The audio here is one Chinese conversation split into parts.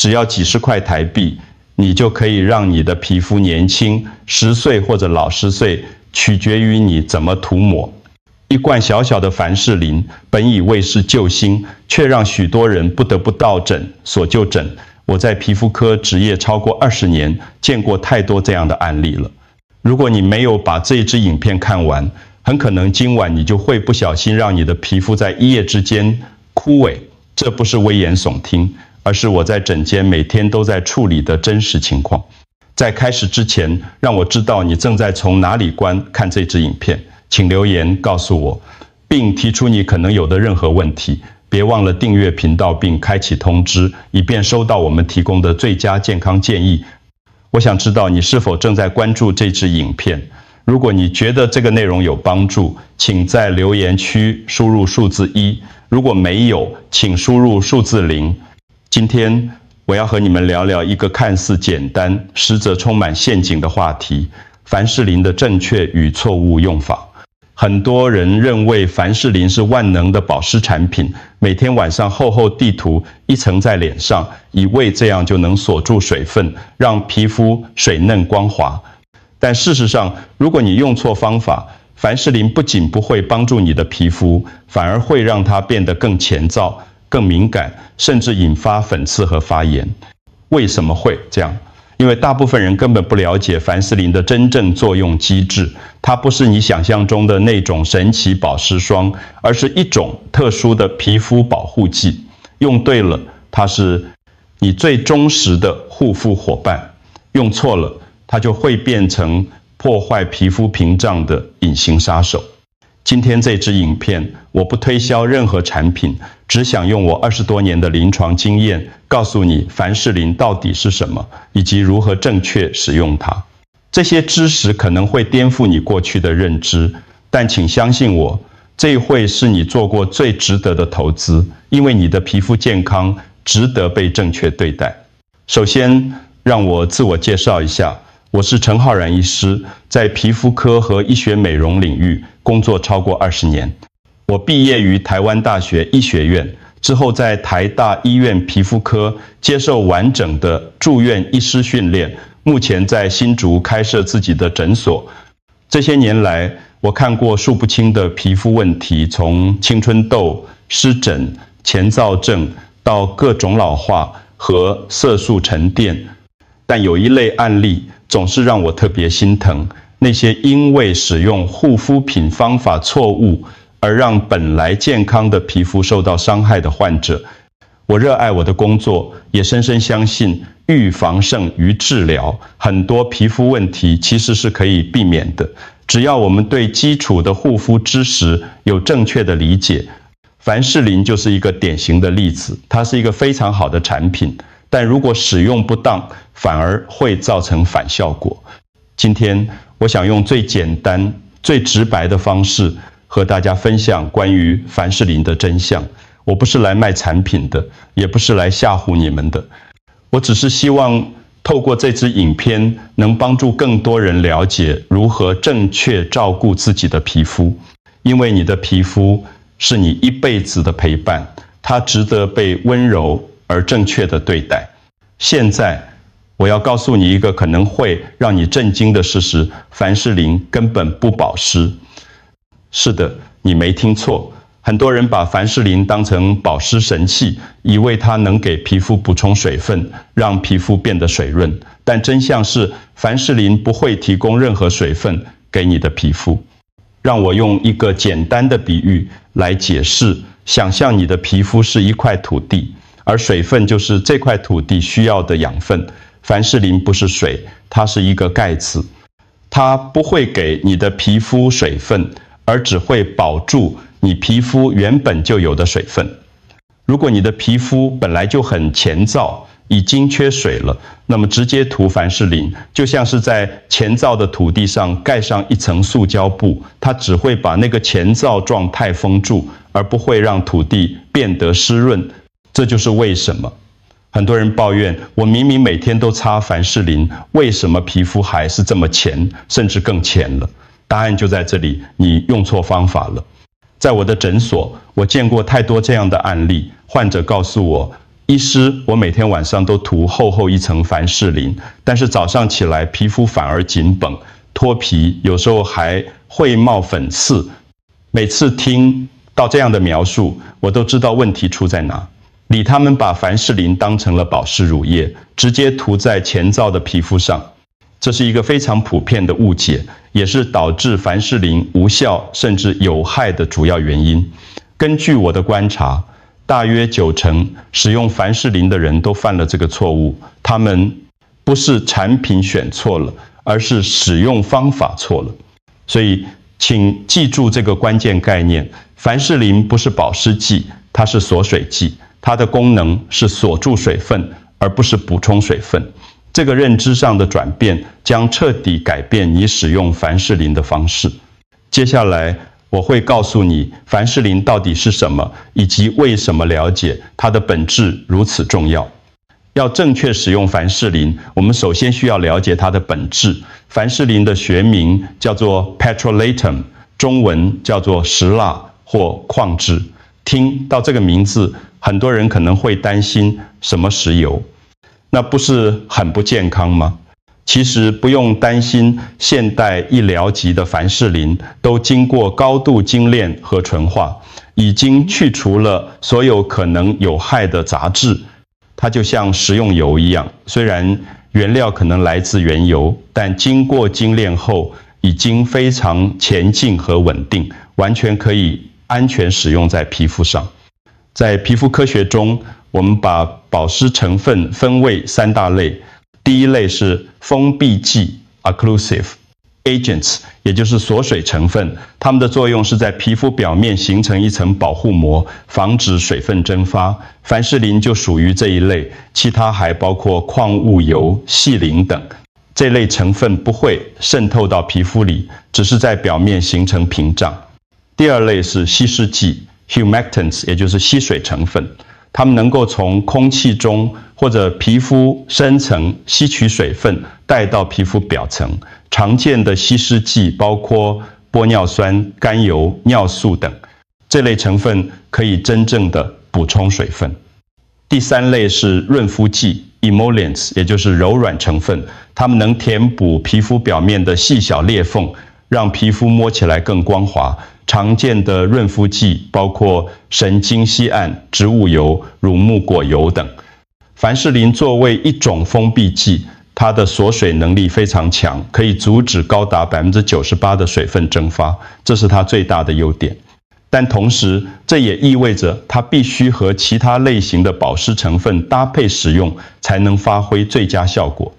只要几十块台币，你就可以让你的皮肤年轻10岁或者老10岁，取决于你怎么涂抹。一罐小小的凡士林，本以为是救星，却让许多人不得不到诊所就诊。我在皮肤科执业超过20年，见过太多这样的案例了。如果你没有把这一支影片看完，很可能今晚你就会不小心让你的皮肤在一夜之间枯萎。这不是危言耸听，而是我在诊间每天都在处理的真实情况。在开始之前，让我知道你正在从哪里观看这支影片，请留言告诉我，并提出你可能有的任何问题。别忘了订阅频道并开启通知，以便收到我们提供的最佳健康建议。我想知道你是否正在关注这支影片。如果你觉得这个内容有帮助，请在留言区输入数字1。如果没有，请输入数字0。今天我要和你们聊聊一个看似简单，实则充满陷阱的话题：凡士林的正确与错误用法。很多人认为凡士林是万能的保湿产品，每天晚上厚厚地涂一层在脸上，以为这样就能锁住水分，让皮肤水嫩光滑。但事实上，如果你用错方法，凡士林不仅不会帮助你的皮肤，反而会让它变得更乾燥、更敏感，甚至引发粉刺和发炎。为什么会这样？因为大部分人根本不了解凡士林的真正作用机制，它不是你想象中的那种神奇保湿霜，而是一种特殊的皮肤保护剂。用对了，它是你最忠实的护肤伙伴；用错了，它就会变成破坏皮肤屏障的隐形杀手。今天这支影片，我不推销任何产品，只想用我20多年的临床经验，告诉你凡士林到底是什么，以及如何正确使用它。这些知识可能会颠覆你过去的认知，但请相信我，这会是你做过最值得的投资，因为你的皮肤健康值得被正确对待。首先，让我自我介绍一下。我是陈浩然医师，在皮肤科和医学美容领域工作超过20年。我毕业于台湾大学医学院，之后在台大医院皮肤科接受完整的住院医师训练，目前在新竹开设自己的诊所。这些年来，我看过数不清的皮肤问题，从青春痘、湿疹、前躁症到各种老化和色素沉淀。但有一类案例总是让我特别心疼，那些因为使用护肤品方法错误而让本来健康的皮肤受到伤害的患者。我热爱我的工作，也深深相信预防胜于治疗，很多皮肤问题其实是可以避免的，只要我们对基础的护肤知识有正确的理解。凡士林就是一个典型的例子，它是一个非常好的产品，但如果使用不当，反而会造成反效果。今天我想用最简单、最直白的方式和大家分享关于凡士林的真相。我不是来卖产品的，也不是来吓唬你们的，我只是希望透过这支影片，能帮助更多人了解如何正确照顾自己的皮肤。因为你的皮肤是你一辈子的陪伴，它值得被温柔而正确的对待。现在我要告诉你一个可能会让你震惊的事实：凡士林根本不保湿。是的，你没听错，很多人把凡士林当成保湿神器，以为它能给皮肤补充水分，让皮肤变得水润。但真相是，凡士林不会提供任何水分给你的皮肤。让我用一个简单的比喻来解释：想象你的皮肤是一块土地，而水分就是这块土地需要的养分。凡士林不是水，它是一个盖子，它不会给你的皮肤水分，而只会保住你皮肤原本就有的水分。如果你的皮肤本来就很乾燥，已经缺水了，那么直接涂凡士林，就像是在乾燥的土地上盖上一层塑胶布，它只会把那个乾燥状态封住，而不会让土地变得湿润。这就是为什么很多人抱怨，我明明每天都擦凡士林，为什么皮肤还是这么乾，甚至更乾了？答案就在这里，你用错方法了。在我的诊所，我见过太多这样的案例，患者告诉我，医师，我每天晚上都涂厚厚一层凡士林，但是早上起来皮肤反而紧绷、脱皮，有时候还会冒粉刺。每次听到这样的描述，我都知道问题出在哪。里他们把凡士林当成了保湿乳液，直接涂在前皂的皮肤上，这是一个非常普遍的误解，也是导致凡士林无效甚至有害的主要原因。根据我的观察，大约90%使用凡士林的人都犯了这个错误，他们不是产品选错了，而是使用方法错了。所以，请记住这个关键概念：凡士林不是保湿剂，它是锁水剂，它的功能是锁住水分，而不是补充水分。这个认知上的转变将彻底改变你使用凡士林的方式。接下来，我会告诉你凡士林到底是什么，以及为什么了解它的本质如此重要。要正确使用凡士林，我们首先需要了解它的本质。凡士林的学名叫做 petrolatum， 中文叫做石蜡或矿质。听到这个名字，很多人可能会担心什么石油，那不是很不健康吗？其实不用担心，现代医疗级的凡士林都经过高度精炼和纯化，已经去除了所有可能有害的杂质。它就像食用油一样，虽然原料可能来自原油，但经过精炼后已经非常前净和稳定，完全可以安全使用在皮肤上。在皮肤科学中，我们把保湿成分分为3大类。第一类是封闭剂 （occlusive agents）， 也就是锁水成分，它们的作用是在皮肤表面形成一层保护膜，防止水分蒸发。凡士林就属于这一类，其他还包括矿物油、细磷等。这类成分不会渗透到皮肤里，只是在表面形成屏障。第二类是稀释剂 （humectants）， 也就是吸水成分。它们能够从空气中或者皮肤深层吸取水分，带到皮肤表层。常见的稀释剂包括玻尿酸、甘油、尿素等，这类成分可以真正的补充水分。第3类是润肤剂 （emollients）， 也就是柔软成分，它们能填补皮肤表面的细小裂缝，让皮肤摸起来更光滑。常见的润肤剂包括神经酰胺、植物油、乳木果油等。凡士林作为一种封闭剂，它的锁水能力非常强，可以阻止高达98%的水分蒸发，这是它最大的优点。但同时，这也意味着它必须和其他类型的保湿成分搭配使用，才能发挥最佳效果。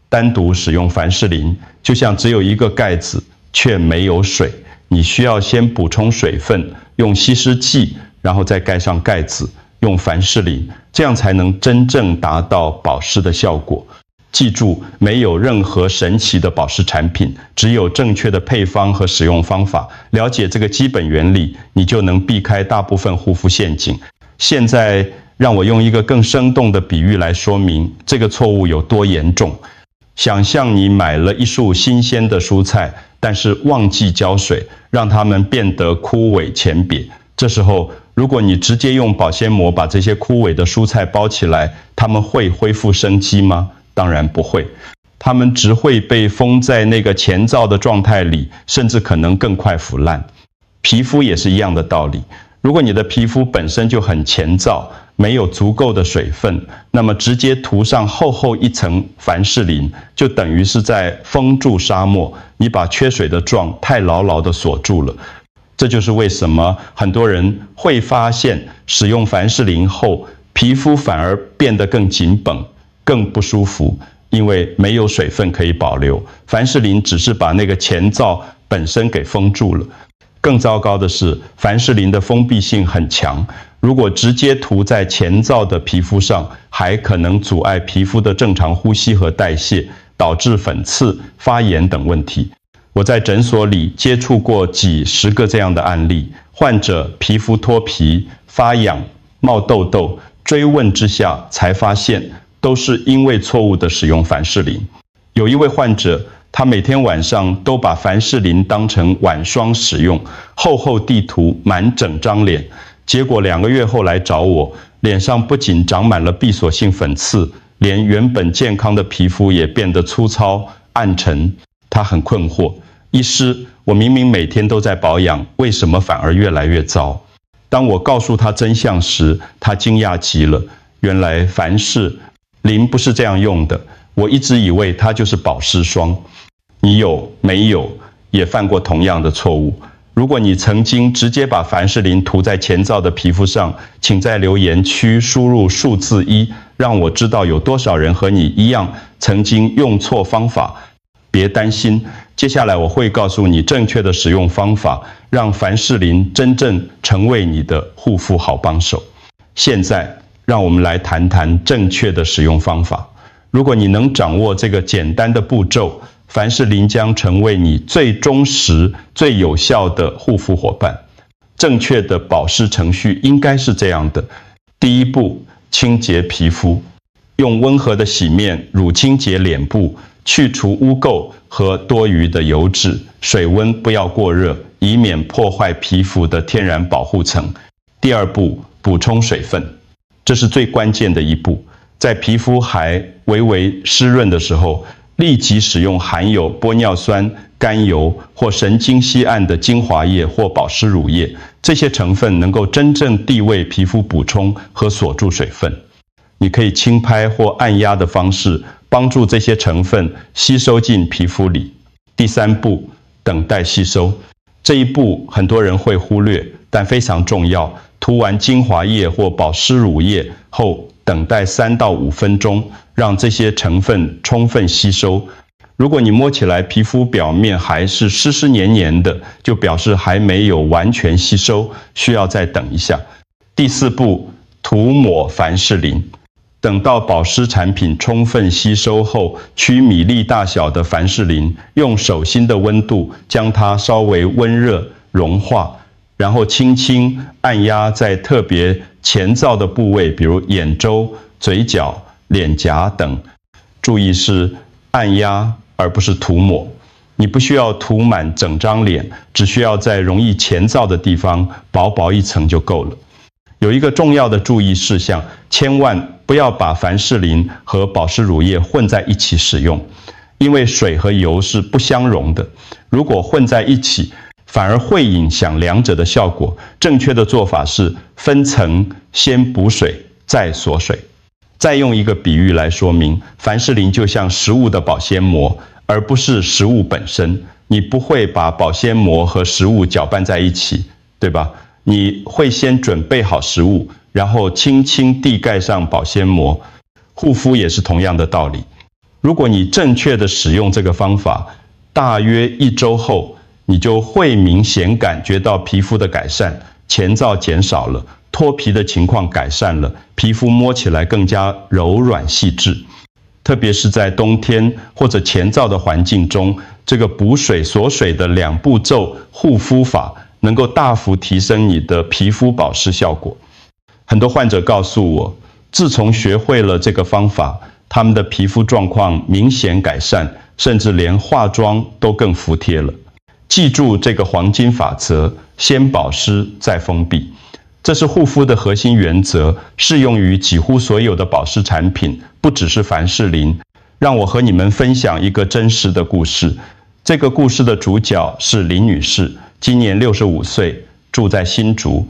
单独使用凡士林，就像只有一个盖子却没有水。你需要先补充水分，用稀释剂，然后再盖上盖子，用凡士林，这样才能真正达到保湿的效果。记住，没有任何神奇的保湿产品，只有正确的配方和使用方法。了解这个基本原理，你就能避开大部分护肤陷阱。现在，让我用一个更生动的比喻来说明这个错误有多严重。想象你买了一束新鲜的蔬菜，但是忘记浇水，让它们变得枯萎浅瘪。这时候，如果你直接用保鲜膜把这些枯萎的蔬菜包起来，它们会恢复生机吗？当然不会，它们只会被封在那个前皂的状态里，甚至可能更快腐烂。皮肤也是一样的道理。如果你的皮肤本身就很前皂，没有足够的水分，那么直接涂上厚厚一层凡士林，就等于是在封住沙漠，你把缺水的状太牢牢地锁住了。这就是为什么很多人会发现，使用凡士林后，皮肤反而变得更紧绷、更不舒服，因为没有水分可以保留。凡士林只是把那个前皂本身给封住了。更糟糕的是，凡士林的封闭性很强，如果直接涂在前皂的皮肤上，还可能阻碍皮肤的正常呼吸和代谢，导致粉刺、发炎等问题。我在诊所里接触过几十个这样的案例，患者皮肤脱皮、发痒、冒痘痘，追问之下才发现，都是因为错误的使用凡士林。有一位患者，他每天晚上都把凡士林当成晚霜使用，厚厚地涂满整张脸。结果2个月后来找我，脸上不仅长满了闭锁性粉刺，连原本健康的皮肤也变得粗糙暗沉。他很困惑，医师，我明明每天都在保养，为什么反而越来越糟？当我告诉他真相时，他惊讶极了。原来凡士林不是这样用的，我一直以为它就是保湿霜。你有没有也犯过同样的错误？如果你曾经直接把凡士林涂在前兆的皮肤上，请在留言区输入数字1，让我知道有多少人和你一样曾经用错方法。别担心，接下来我会告诉你正确的使用方法，让凡士林真正成为你的护肤好帮手。现在，让我们来谈谈正确的使用方法。如果你能掌握这个简单的步骤，凡士林将成为你最忠实、最有效的护肤伙伴。正确的保湿程序应该是这样的：第一步，清洁皮肤，用温和的洗面乳清洁脸部，去除污垢和多余的油脂，水温不要过热，以免破坏皮肤的天然保护层。第二步，补充水分，这是最关键的一步。在皮肤还微微湿润的时候，立即使用含有玻尿酸、甘油或神经酰胺的精华液或保湿乳液，这些成分能够真正地为皮肤补充和锁住水分。你可以轻拍或按压的方式帮助这些成分吸收进皮肤里。第三步，等待吸收。这一步很多人会忽略，但非常重要。涂完精华液或保湿乳液后，等待3到5分钟，让这些成分充分吸收。如果你摸起来皮肤表面还是湿湿黏黏的，就表示还没有完全吸收，需要再等一下。第四步，涂抹凡士林。等到保湿产品充分吸收后，取米粒大小的凡士林，用手心的温度将它稍微温热融化，然后轻轻按压在特别前兆的部位，比如眼周、嘴角、脸颊等。注意是按压而不是涂抹。你不需要涂满整张脸，只需要在容易前兆的地方薄薄一层就够了。有一个重要的注意事项，千万不要把凡士林和保湿乳液混在一起使用，因为水和油是不相容的。如果混在一起，反而会影响两者的效果。正确的做法是分层，先补水，再锁水。再用一个比喻来说明，凡士林就像食物的保鲜膜，而不是食物本身。你不会把保鲜膜和食物搅拌在一起，对吧？你会先准备好食物，然后轻轻地盖上保鲜膜。护肤也是同样的道理。如果你正确的使用这个方法，大约1周后，你就会明显感觉到皮肤的改善，前兆减少了，脱皮的情况改善了，皮肤摸起来更加柔软细致。特别是在冬天或者前兆的环境中，这个补水锁水的2步骤护肤法能够大幅提升你的皮肤保湿效果。很多患者告诉我，自从学会了这个方法，他们的皮肤状况明显改善，甚至连化妆都更服帖了。记住这个黄金法则，先保湿再封闭。这是护肤的核心原则，适用于几乎所有的保湿产品，不只是凡士林。让我和你们分享一个真实的故事。这个故事的主角是林女士，今年65岁，住在新竹。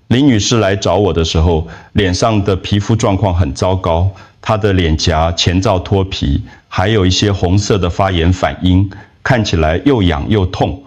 林女士来找我的时候，脸上的皮肤状况很糟糕，她的脸颊前兆脱皮，还有一些红色的发炎反应，看起来又痒又痛。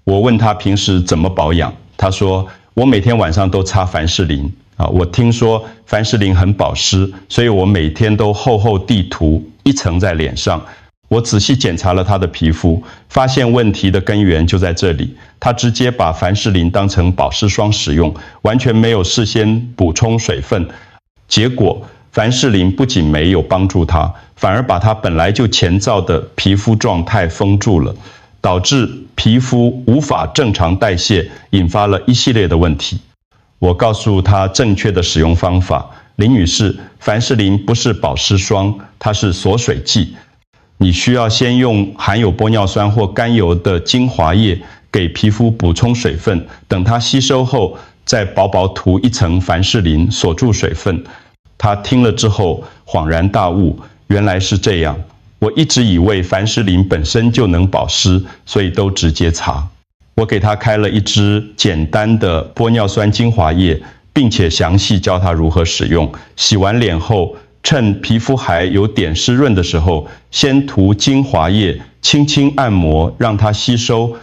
我问她平时怎么保养，她说我每天晚上都擦凡士林我听说凡士林很保湿，所以我每天都厚厚地涂一层在脸上。我仔细检查了她的皮肤，发现问题的根源就在这里。她直接把凡士林当成保湿霜使用，完全没有事先补充水分。结果凡士林不仅没有帮助她，反而把她本来就前兆的皮肤状态封住了，导致皮肤无法正常代谢，引发了一系列的问题。我告诉她正确的使用方法。林女士，凡士林不是保湿霜，它是锁水剂。你需要先用含有玻尿酸或甘油的精华液给皮肤补充水分，等它吸收后，再薄薄涂一层凡士林锁住水分。他听了之后恍然大悟，原来是这样。我一直以为凡士林本身就能保湿，所以都直接擦。我给他开了一支简单的玻尿酸精华液，并且详细教他如何使用。洗完脸后，趁皮肤还有点湿润的时候，先涂精华液，轻轻按摩，让它吸收。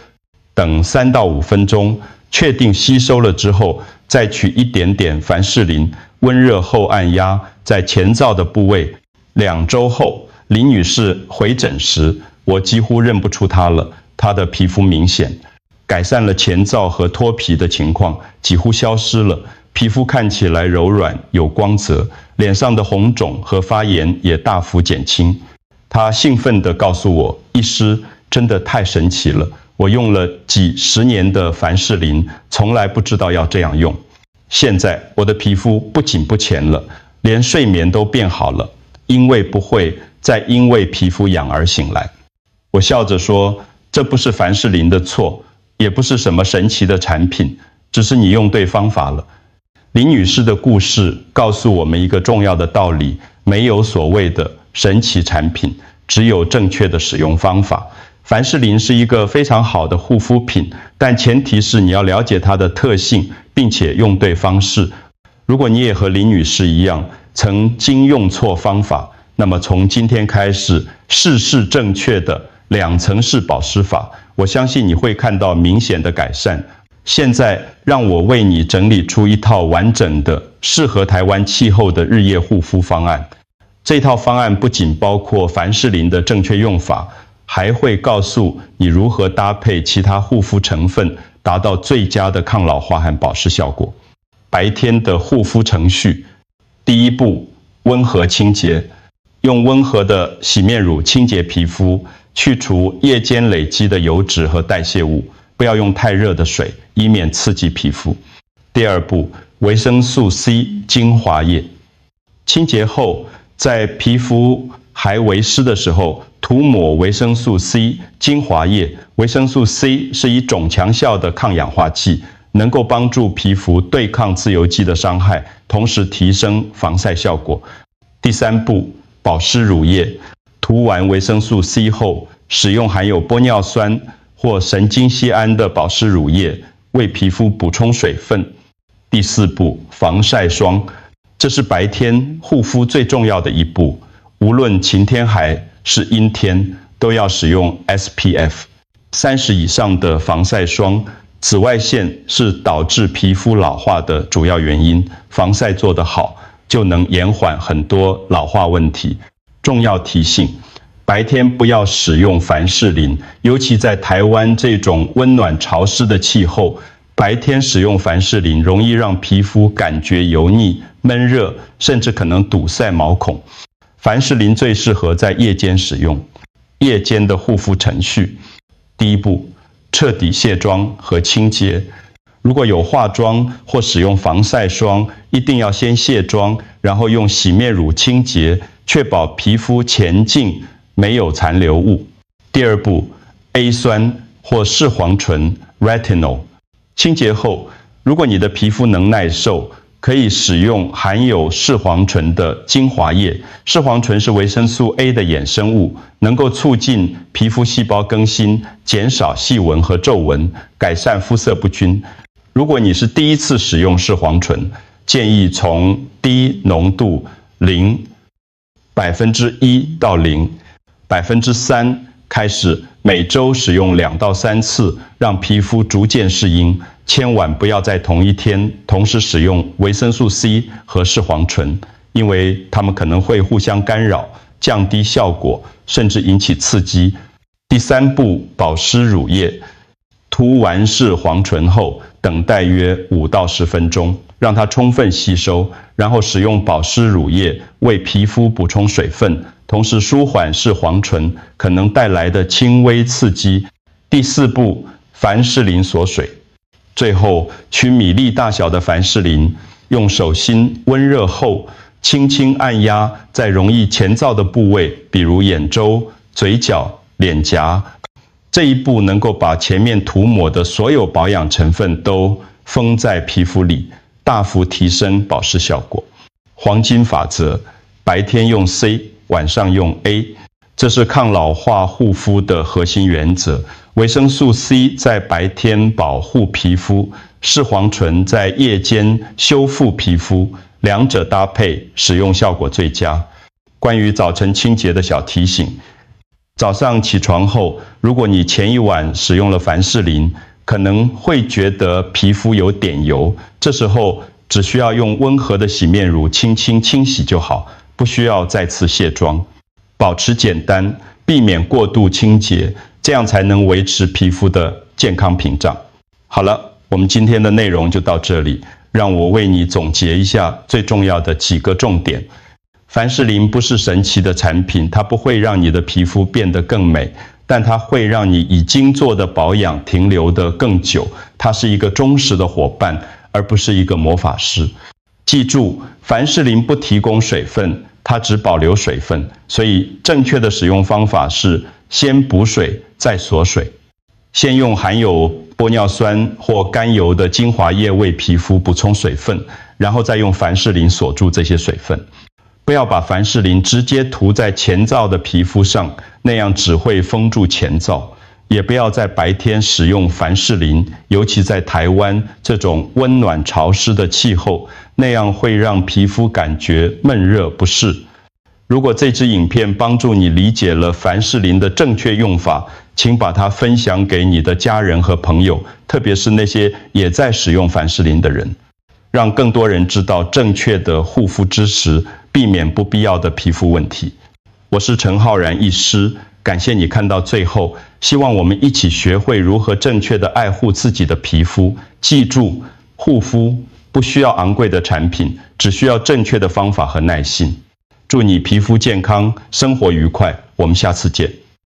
等3到5分钟，确定吸收了之后，再取一点点凡士林，温热后按压在前罩的部位。2周后，林女士回诊时，我几乎认不出她了。她的皮肤明显改善了前罩和脱皮的情况，几乎消失了。皮肤看起来柔软有光泽，脸上的红肿和发炎也大幅减轻。她兴奋地告诉我，医师，真的太神奇了，我用了几10年的凡士林，从来不知道要这样用。现在我的皮肤不仅不前了，连睡眠都变好了，因为不会再因为皮肤痒而醒来。我笑着说，这不是凡士林的错，也不是什么神奇的产品，只是你用对方法了。林女士的故事告诉我们一个重要的道理，没有所谓的神奇产品，只有正确的使用方法。凡士林是一个非常好的护肤品，但前提是你要了解它的特性，并且用对方式。如果你也和林女士一样，曾经用错方法，那么从今天开始，试试正确的2层式保湿法，我相信你会看到明显的改善。现在让我为你整理出一套完整的、适合台湾气候的日夜护肤方案。这套方案不仅包括凡士林的正确用法，还会告诉你如何搭配其他护肤成分，达到最佳的抗老化和保湿效果。白天的护肤程序，第1步，温和清洁。用温和的洗面乳清洁皮肤，去除夜间累积的油脂和代谢物，不要用太热的水，以免刺激皮肤。第2步，维生素 C 精华液。清洁后，在皮肤还为湿的时候，涂抹维生素 C 精华液。维生素 C 是一种强效的抗氧化剂，能够帮助皮肤对抗自由基的伤害，同时提升防晒效果。第3步，保湿乳液。涂完维生素 C 后，使用含有玻尿酸或神经酰胺的保湿乳液，为皮肤补充水分。第4步，防晒霜。这是白天护肤最重要的一步，无论晴天还是阴天，都要使用 SPF30 以上的防晒霜。紫外线是导致皮肤老化的主要原因，防晒做得好，就能延缓很多老化问题。重要提醒，白天不要使用凡士林，尤其在台湾这种温暖潮湿的气候，白天使用凡士林容易让皮肤感觉油腻、闷热，甚至可能堵塞毛孔。凡士林最适合在夜间使用。夜间的护肤程序，第1步，彻底卸妆和清洁。如果有化妆或使用防晒霜，一定要先卸妆，然后用洗面乳清洁，确保皮肤前净，没有残留物。第2步 ，A 酸或视黄醇 （retinol）。清洁后，如果你的皮肤能耐受，可以使用含有视黄醇的精华液。视黄醇是维生素 A 的衍生物，能够促进皮肤细胞更新，减少细纹和皱纹，改善肤色不均。如果你是第一次使用视黄醇，建议从低浓度0%到0%3%开始，每周使用2到3次，让皮肤逐渐适应。千万不要在同一天同时使用维生素 C 和视黄醇，因为它们可能会互相干扰，降低效果，甚至引起刺激。第3步，保湿乳液。涂完视黄醇后，等待约5到10分钟，让它充分吸收，然后使用保湿乳液为皮肤补充水分，同时舒缓视黄醇可能带来的轻微刺激。第4步，凡士林锁水。最后，取米粒大小的凡士林，用手心温热后，轻轻按压在容易前燥的部位，比如眼周、嘴角、脸颊。这一步能够把前面涂抹的所有保养成分都封在皮肤里，大幅提升保湿效果。黄金法则，白天用 C， 晚上用 A， 这是抗老化护肤的核心原则。维生素 C 在白天保护皮肤，视黄醇在夜间修复皮肤，两者搭配使用效果最佳。关于早晨清洁的小提醒，早上起床后，如果你前一晚使用了凡士林，可能会觉得皮肤有点油，这时候只需要用温和的洗面乳轻轻清洗就好，不需要再次卸妆。保持简单，避免过度清洁，这样才能维持皮肤的健康屏障。好了，我们今天的内容就到这里，让我为你总结一下最重要的几个重点。凡士林不是神奇的产品，它不会让你的皮肤变得更美，但它会让你已经做的保养停留得更久。它是一个忠实的伙伴，而不是一个魔法师。记住，凡士林不提供水分，它只保留水分，所以正确的使用方法是先补水再锁水。先用含有玻尿酸或甘油的精华液为皮肤补充水分，然后再用凡士林锁住这些水分。不要把凡士林直接涂在前皂的皮肤上，那样只会封住前皂。也不要在白天使用凡士林，尤其在台湾这种温暖潮湿的气候，那样会让皮肤感觉闷热不适。如果这支影片帮助你理解了凡士林的正确用法，请把它分享给你的家人和朋友，特别是那些也在使用凡士林的人，让更多人知道正确的护肤知识，避免不必要的皮肤问题。我是陈浩然医师，感谢你看到最后，希望我们一起学会如何正确的爱护自己的皮肤。记住，护肤不需要昂贵的产品，只需要正确的方法和耐心。祝你皮肤健康，生活愉快，我们下次见。